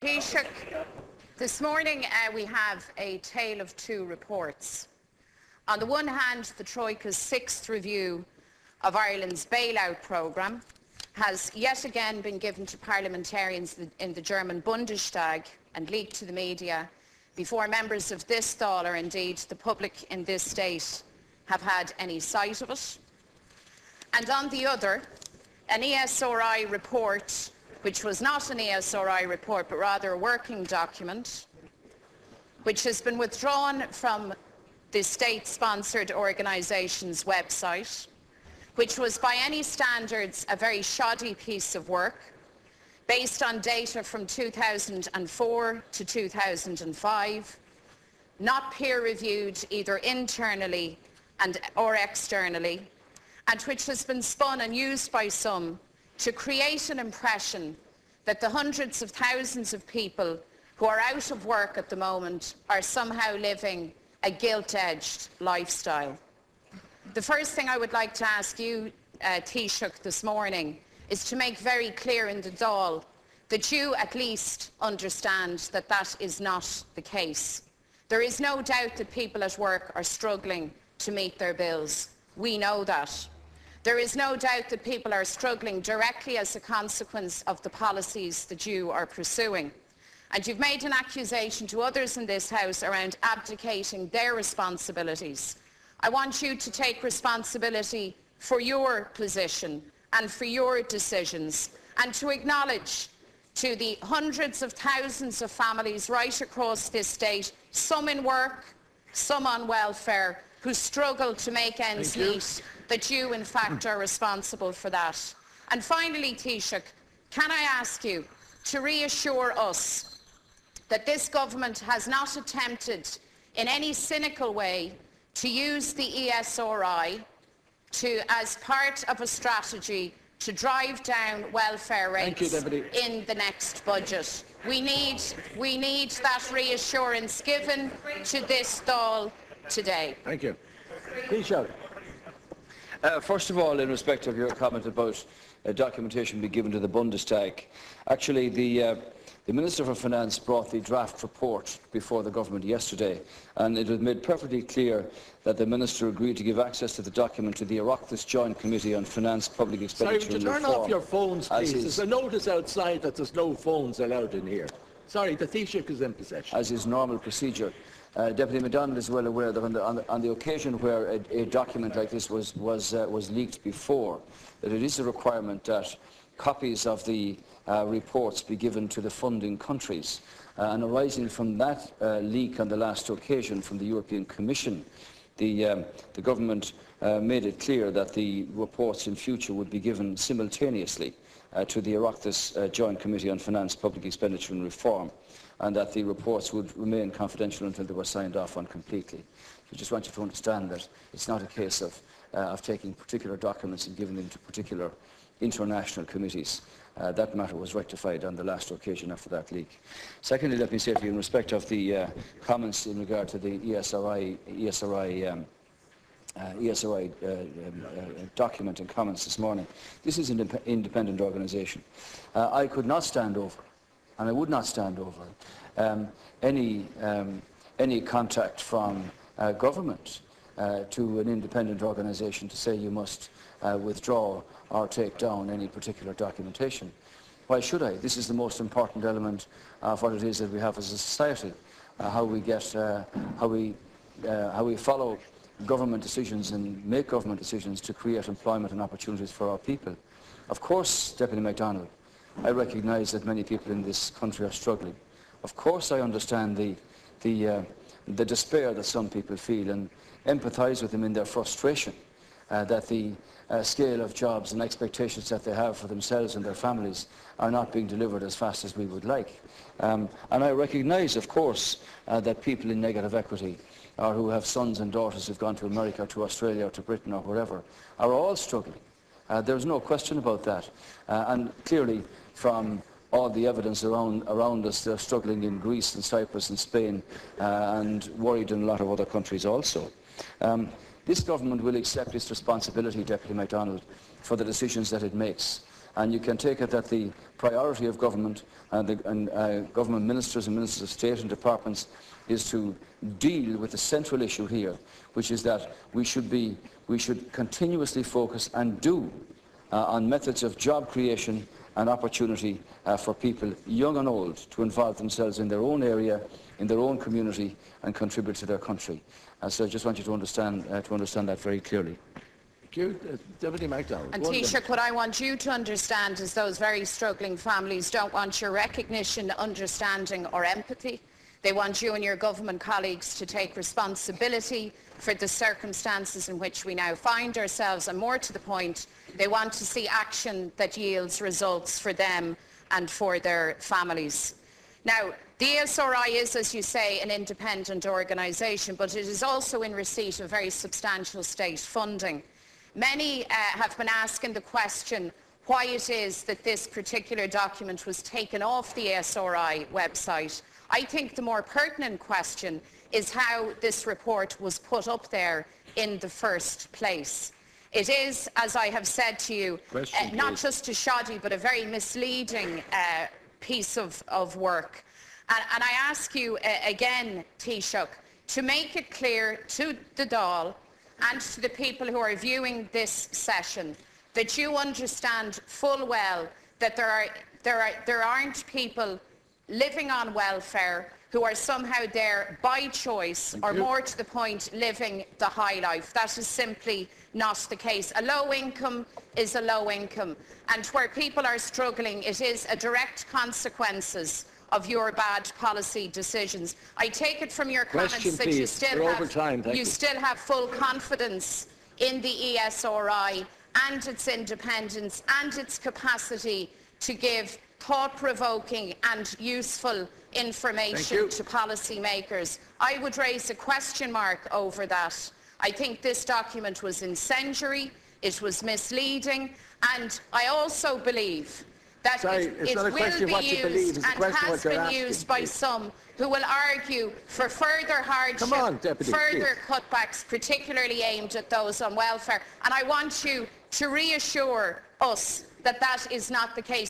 Taoiseach, this morning we have a tale of two reports. On the one hand, the Troika's sixth review of Ireland's bailout programme has yet again been given to parliamentarians in the German Bundestag and leaked to the media before members of this Dáil, or indeed the public in this state, have had any sight of it. And on the other, an ESRI report, which was not an ESRI report but rather a working document, which has been withdrawn from the state-sponsored organisation's website, which was by any standards a very shoddy piece of work, based on data from 2004 to 2005, not peer-reviewed either internally or externally, and which has been spun and used by some to create an impression that the hundreds of thousands of people who are out of work at the moment are somehow living a gilt-edged lifestyle. The first thing I would like to ask you, Taoiseach, this morning is to make very clear in the Dáil that you at least understand that that is not the case. There is no doubt that people at work are struggling to meet their bills. We know that. There is no doubt that people are struggling directly as a consequence of the policies that you are pursuing. And you've made an accusation to others in this House around abdicating their responsibilities. I want you to take responsibility for your position and for your decisions, and to acknowledge to the hundreds of thousands of families right across this state, some in work, some on welfare, who struggle to make ends meet, that you in fact are responsible for that. And finally, Taoiseach, can I ask you to reassure us that this government has not attempted in any cynical way to use the ESRI as part of a strategy to drive down welfare rates in the next budget? We need that reassurance given to this Dáil today. Thank you. Taoiseach. First of all, in respect of your comment about documentation being given to the Bundestag, actually the Minister for Finance brought the draft report before the government yesterday, and it was made perfectly clear that the Minister agreed to give access to the document to the Oireachtas Joint Committee on Finance, Public Expenditure and Reform. Sorry, would you turn off your phones, please? There's a notice outside that there's no phones allowed in here. Sorry, the Taoiseach is in possession. As is normal procedure. Deputy MacDonald is well aware that on the occasion where a document like this was leaked before, that it is a requirement that copies of the reports be given to the funding countries. And arising from that leak on the last occasion from the European Commission, the government made it clear that the reports in future would be given simultaneously to the Oireachtas Joint Committee on Finance, Public Expenditure and Reform, and that the reports would remain confidential until they were signed off on completely. I just want you to understand that it's not a case of taking particular documents and giving them to particular international committees. That matter was rectified on the last occasion after that leak. Secondly, let me say to you in respect of the comments in regard to the ESRI document and comments this morning. This is an independent organisation. I could not stand over, and I would not stand over, any contact from government to an independent organisation to say you must withdraw or take down any particular documentation. Why should I? This is the most important element of what it is that we have as a society, how we follow government decisions and make government decisions to create employment and opportunities for our people. Of course, Deputy MacDonald, I recognise that many people in this country are struggling. Of course I understand the despair that some people feel and empathise with them in their frustration that the scale of jobs and expectations that they have for themselves and their families are not being delivered as fast as we would like. And I recognise, of course, that people in negative equity or who have sons and daughters who've gone to America, to Australia, or to Britain, or wherever, are all struggling. There's no question about that. And clearly, from all the evidence around us, they're struggling in Greece and Cyprus and Spain, and worried in a lot of other countries also. This government will accept its responsibility, Deputy MacDonald, for the decisions that it makes. And you can take it that the priority of government and government ministers and ministers of state and departments is to deal with the central issue here, which is that we should continuously focus and do on methods of job creation and opportunity for people, young and old, to involve themselves in their own area, in their own community, and contribute to their country. So I just want you to understand that very clearly. Thank you. Deputy MacDonald. And Taoiseach, what I want you to understand is those very struggling families don't want your recognition, understanding or empathy. They want you and your government colleagues to take responsibility for the circumstances in which we now find ourselves, and more to the point, they want to see action that yields results for them and for their families. Now, the ESRI is, as you say, an independent organisation, but it is also in receipt of very substantial state funding. Many have been asking the question why it is that this particular document was taken off the ESRI website. I think the more pertinent question is how this report was put up there in the first place. It is, as I have said to you, not just a shoddy but a very misleading piece of work. And I ask you again, Taoiseach, to make it clear to the Dáil and to the people who are viewing this session that you understand full well that there aren't people living on welfare who are somehow there by choice, or more to the point, living the high life. That is simply not the case. A low income is a low income, and where people are struggling, it is a direct consequences of your bad policy decisions. I take it from your comments that you still have full confidence in the ESRI and its independence and its capacity to give thought-provoking and useful information to policymakers. I would raise a question mark over that. I think this document was incendiary, it was misleading, and I also believe that it will be used and has been used by some who will argue for further hardship, further cutbacks, particularly aimed at those on welfare. And I want you to reassure us that that is not the case.